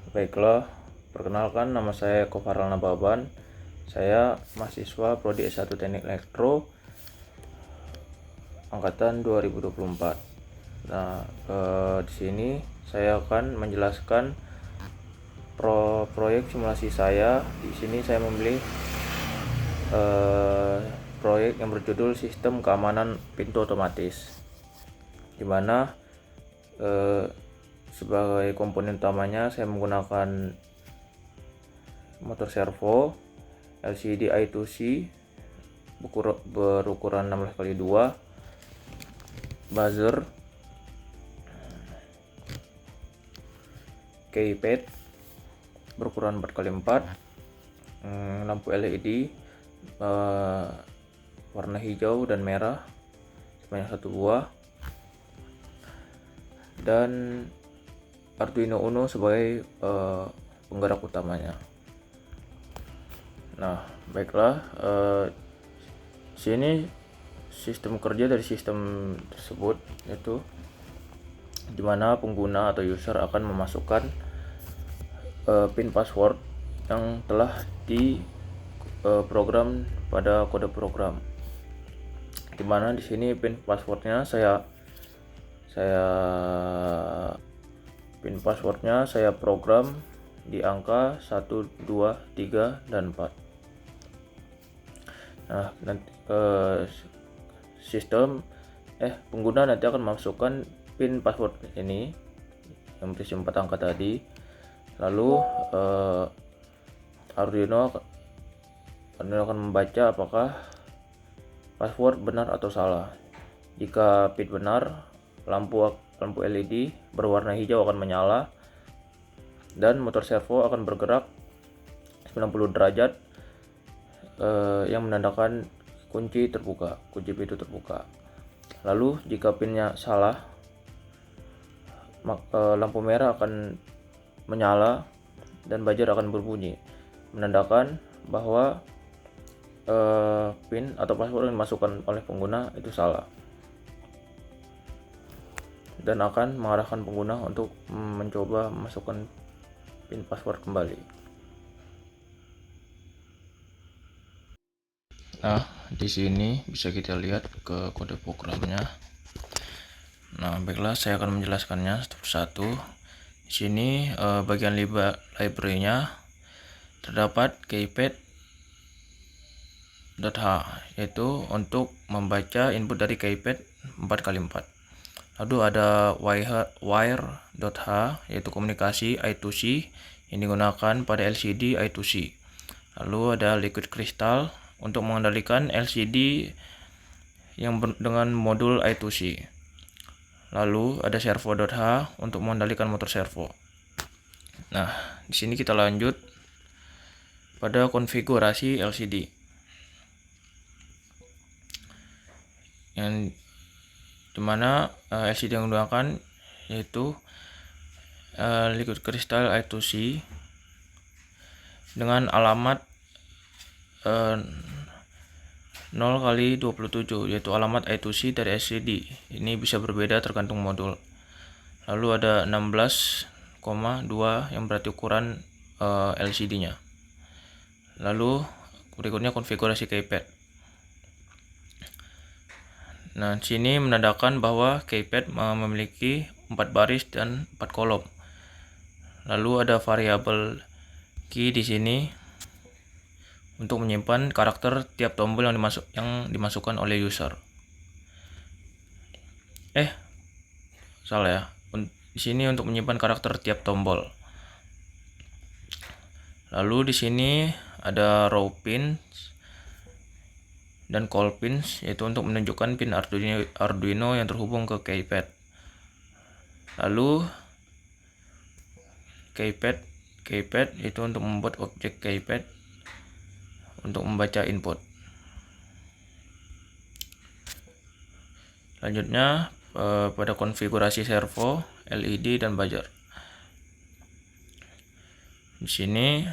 Baiklah, perkenalkan nama saya Eko Farel Nababan. Saya mahasiswa Prodi S1 Teknik Elektro angkatan 2024. Nah, di sini saya akan menjelaskan proyek simulasi saya. Di sini saya memilih proyek yang berjudul Sistem Keamanan Pintu Otomatis, di mana sebagai komponen utamanya saya menggunakan motor servo LCD I2C berukuran 16x2, buzzer, keypad berukuran 4x4, lampu LED warna hijau dan merah sebanyak 1 buah, dan Arduino Uno sebagai penggerak utamanya. Nah, baiklah, sini sistem kerja dari sistem tersebut yaitu dimana pengguna atau user akan memasukkan PIN password yang telah program pada kode program. Dimana di sini PIN passwordnya saya program di angka 1, 2, 3, dan 4. Nah, nanti pengguna nanti akan memasukkan PIN password ini yang berisi 4 angka tadi. Lalu Arduino akan membaca apakah password benar atau salah. Jika PIN benar, lampu LED berwarna hijau akan menyala dan motor servo akan bergerak 90 derajat yang menandakan kunci pintu terbuka. Lalu jika pinnya salah, lampu merah akan menyala dan buzzer akan berbunyi menandakan bahwa PIN atau password yang dimasukkan oleh pengguna itu salah, dan akan mengarahkan pengguna untuk mencoba memasukkan PIN password kembali. Nah, di sini bisa kita lihat ke kode programnya. Nah, baiklah, saya akan menjelaskannya satu persatu. Di sini bagian library-nya terdapat keypad.h, yaitu untuk membaca input dari keypad 4x4. Lalu ada wire.h, yaitu komunikasi I2C yang digunakan pada LCD I2C. Lalu ada liquid crystal untuk mengendalikan LCD yang dengan modul I2C. Lalu ada servo.h untuk mengendalikan motor servo. Nah, di sini kita lanjut pada konfigurasi LCD. Yang dimana LCD yang digunakan yaitu liquid crystal I2C dengan alamat 0x27, yaitu alamat I2C dari LCD. Ini bisa berbeda tergantung modul. Lalu ada 16,2 yang berarti ukuran LCD-nya. Lalu berikutnya konfigurasi keypad. Nah, sini menandakan bahwa keypad memiliki 4 baris dan 4 kolom. Lalu ada variabel key di sini untuk menyimpan karakter tiap tombol yang dimasukkan oleh user. Salah ya. Di sini untuk menyimpan karakter tiap tombol. Lalu di sini ada row pins dan call pins, yaitu untuk menunjukkan pin Arduino yang terhubung ke keypad. Lalu keypad itu untuk membuat objek keypad untuk membaca input. Selanjutnya pada konfigurasi servo, LED, dan buzzer. Di sini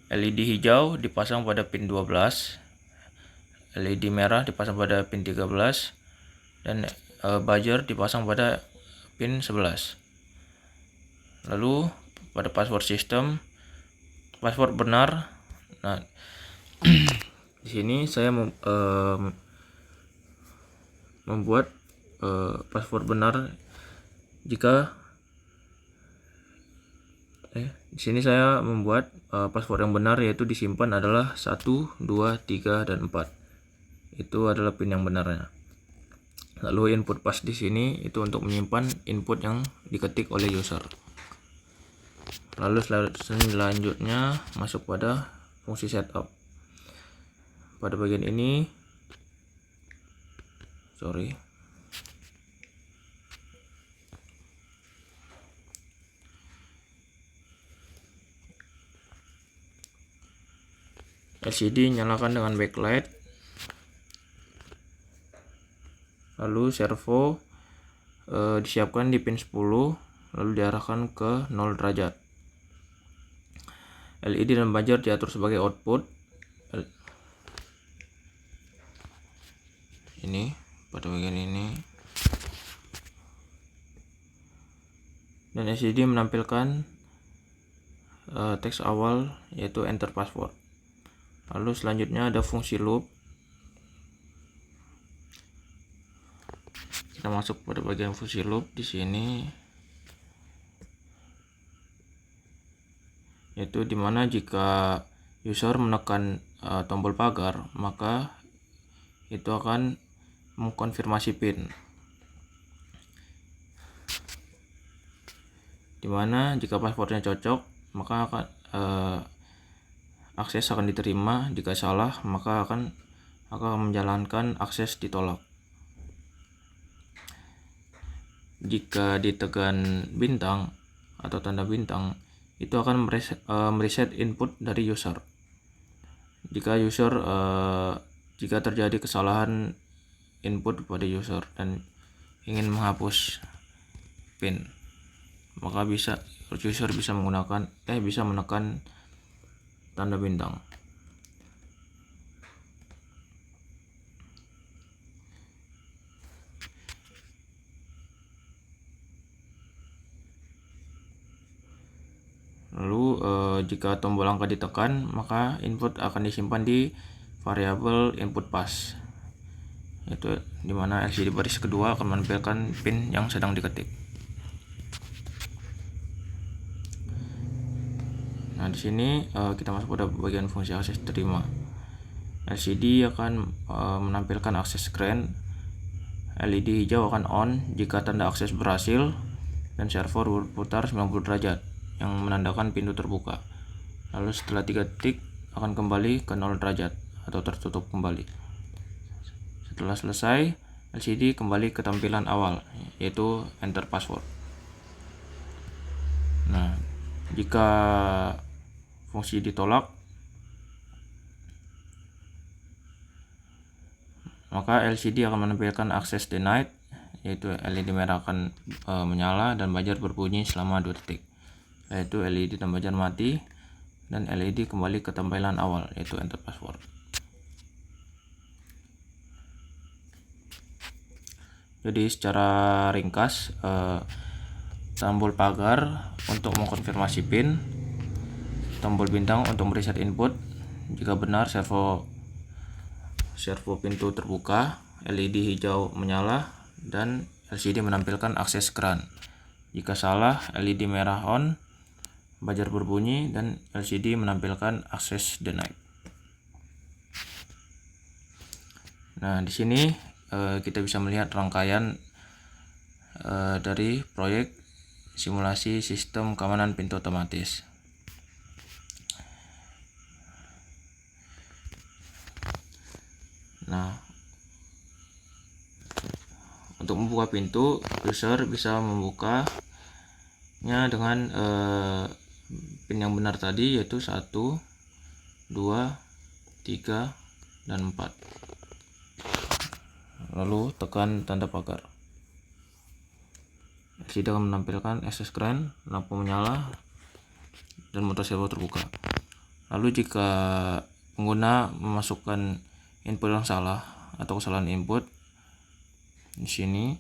LED hijau dipasang pada pin 12, LED merah dipasang pada pin 13, dan buzzer dipasang pada pin 11. Lalu pada password sistem, password benar. Nah, di sini saya membuat password benar jika di sini saya membuat password yang benar, yaitu disimpan adalah 1, 2, 3, dan 4. Itu adalah PIN yang benarnya. Lalu input pass di sini itu untuk menyimpan input yang diketik oleh user. Lalu selanjutnya masuk pada fungsi setup. Pada bagian ini, LCD nyalakan dengan backlight. Lalu servo disiapkan di pin 10, lalu diarahkan ke 0 derajat. LED dan buzzer diatur sebagai output. Ini pada bagian ini. Dan LCD menampilkan teks awal, yaitu enter password. Lalu selanjutnya ada fungsi loop. Kita masuk pada bagian fungsi loop di sini, yaitu dimana jika user menekan tombol pagar, maka itu akan mengkonfirmasi PIN. Dimana jika passwordnya cocok, maka akan akses akan diterima. Jika salah, maka akan menjalankan akses ditolak. Jika ditekan bintang atau tanda bintang, itu akan mereset input dari user. Jika terjadi kesalahan input pada user dan ingin menghapus PIN, maka user bisa menekan tanda bintang. Lalu jika tombol angka ditekan, maka input akan disimpan di variabel input pass, yaitu dimana LCD baris kedua akan menampilkan PIN yang sedang diketik. Nah, di sini kita masuk pada bagian fungsi akses terima. LCD akan menampilkan akses screen. LED hijau akan on jika tanda akses berhasil, dan servo berputar 90 derajat yang menandakan pintu terbuka. Lalu setelah 3 detik akan kembali ke 0 derajat atau tertutup kembali. Setelah selesai, LCD kembali ke tampilan awal, yaitu enter password. Nah, jika fungsi ditolak, maka LCD akan menampilkan access denied, yaitu LED merah akan menyala dan buzzer berbunyi selama 2 detik. Yaitu LED dan buzzer mati dan LED kembali ke tampilan awal, yaitu enter password. Jadi secara ringkas, tombol pagar untuk mengkonfirmasi PIN, tombol bintang untuk mereset input jika benar servo pintu terbuka, LED hijau menyala, dan LCD menampilkan akses CRAN. Jika salah, LED merah on, buzzer berbunyi, dan LCD menampilkan akses denied. Nah, di sini kita bisa melihat rangkaian dari proyek simulasi sistem keamanan pintu otomatis. Nah, untuk membuka pintu, user bisa membukanya dengan PIN yang benar tadi, yaitu 1, 2, 3, dan 4. Lalu tekan tanda pagar. LCD akan menampilkan access screen, lampu menyala, dan motor servo terbuka. Lalu jika pengguna memasukkan input yang salah atau kesalahan input, di sini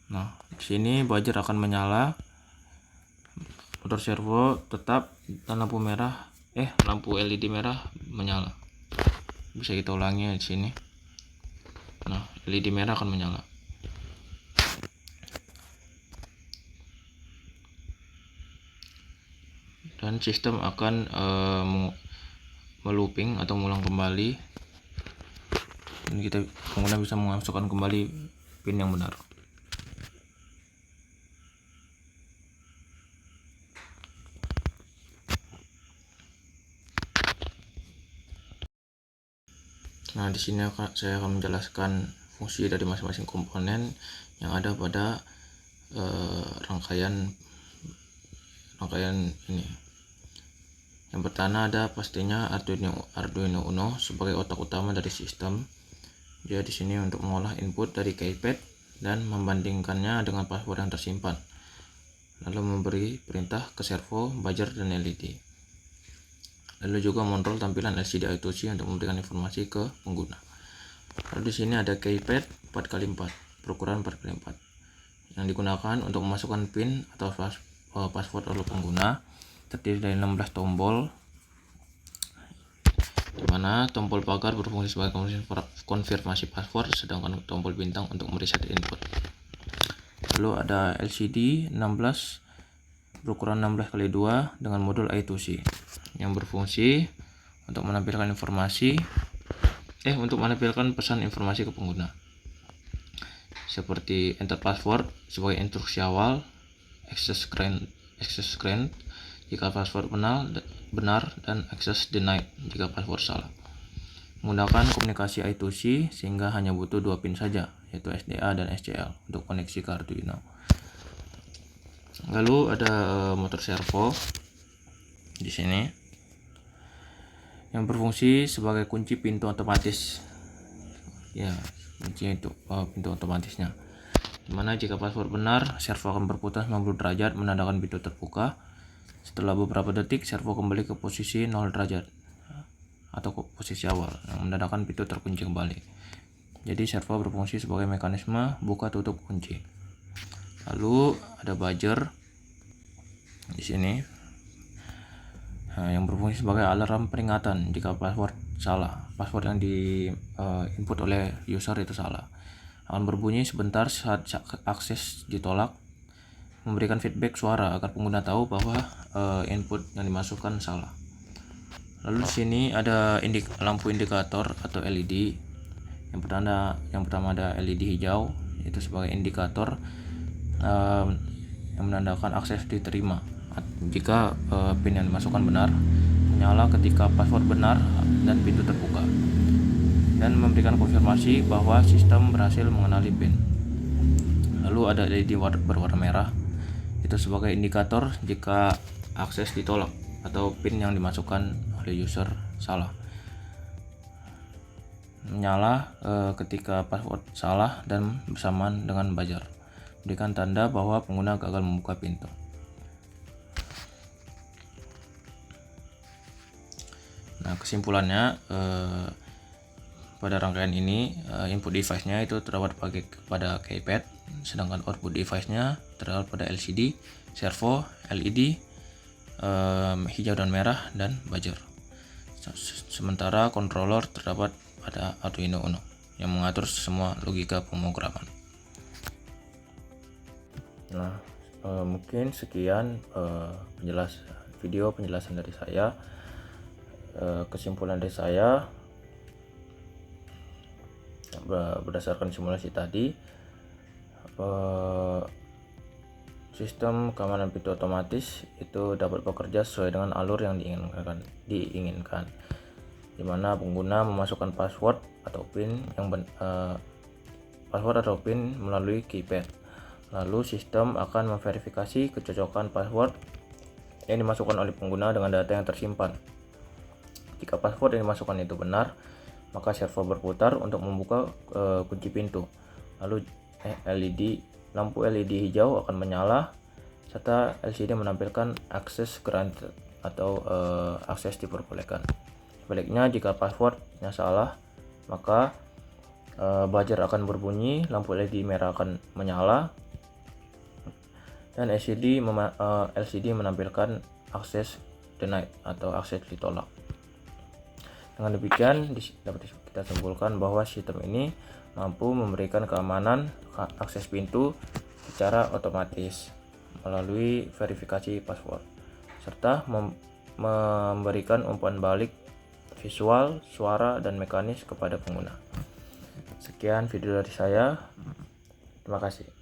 Nah, di sini buzzer akan menyala, motor servo tetap, dan lampu LED merah menyala. Bisa kita ulangi di sini. Nah, LED merah akan menyala. Dan sistem akan melooping atau mengulang kembali, dan pengguna bisa memasukkan kembali pin yang benar. Nah, di sini saya akan menjelaskan fungsi dari masing-masing komponen yang ada pada rangkaian ini. Yang pertama ada pastinya Arduino Uno sebagai otak utama dari sistem. Dia di sini untuk mengolah input dari keypad dan membandingkannya dengan password yang tersimpan, lalu memberi perintah ke servo, buzzer, dan LED. Lalu juga mengontrol tampilan LCD I2C untuk memberikan informasi ke pengguna. Lalu di sini ada keypad 4x4 berukuran 4x4 yang digunakan untuk memasukkan pin atau password oleh pengguna. Terdiri dari 16 tombol, di mana tombol pagar berfungsi sebagai konfirmasi password, sedangkan tombol bintang untuk mereset input. Lalu ada LCD 16 berukuran 16x2 dengan modul I2C yang berfungsi untuk menampilkan pesan informasi ke pengguna, seperti enter password sebagai instruksi awal, access grant jika password benar, dan access denied jika password salah. Menggunakan komunikasi I2C sehingga hanya butuh 2 pin saja, yaitu SDA dan SCL untuk koneksi ke Arduino. Lalu ada motor servo di sini yang berfungsi sebagai kunci pintu otomatis. Ya, kunci itu pintu otomatisnya. Dimana jika password benar, servo akan berputar 90 derajat menandakan pintu terbuka. Setelah beberapa detik, servo kembali ke posisi 0 derajat atau ke posisi awal yang menandakan pintu terkunci kembali. Jadi servo berfungsi sebagai mekanisme buka tutup kunci. Lalu ada buzzer di sini, yang berfungsi sebagai alarm peringatan jika password salah. Password yang di input oleh user itu salah. Akan berbunyi sebentar saat akses ditolak, memberikan feedback suara agar pengguna tahu bahwa input yang dimasukkan salah. Lalu di sini ada lampu indikator atau LED. Yang pertama ada LED hijau, itu sebagai indikator yang menandakan akses diterima. Jika pin yang dimasukkan benar, menyala ketika password benar dan pintu terbuka, dan memberikan konfirmasi bahwa sistem berhasil mengenali pin. Lalu ada LED berwarna merah, itu sebagai indikator jika akses ditolak atau pin yang dimasukkan oleh user salah. Menyala ketika password salah dan bersamaan dengan buzzer, berikan tanda bahwa pengguna gagal membuka pintu. Nah, kesimpulannya pada rangkaian ini input device-nya itu terdapat pada keypad, sedangkan output device-nya terdapat pada LCD, servo, LED, hijau dan merah, dan buzzer. Sementara controller terdapat pada Arduino Uno yang mengatur semua logika pemrograman. Nah, mungkin sekian penjelasan dari saya. Kesimpulan dari saya, berdasarkan simulasi tadi, sistem keamanan pintu otomatis itu dapat bekerja sesuai dengan alur yang diinginkan, di mana pengguna memasukkan password atau pin melalui keypad. Lalu sistem akan memverifikasi kecocokan password yang dimasukkan oleh pengguna dengan data yang tersimpan. Jika password yang dimasukkan itu benar, maka servo berputar untuk membuka kunci pintu. Lalu lampu LED hijau akan menyala serta LCD menampilkan akses granted atau akses diperbolehkan. Sebaliknya, jika passwordnya salah, maka buzzer akan berbunyi, lampu LED merah akan menyala, Dan LCD menampilkan akses denied atau akses ditolak. Dengan demikian dapat kita simpulkan bahwa sistem ini mampu memberikan keamanan akses pintu secara otomatis melalui verifikasi password, serta memberikan umpan balik visual, suara, dan mekanis kepada pengguna. Sekian video dari saya. Terima kasih.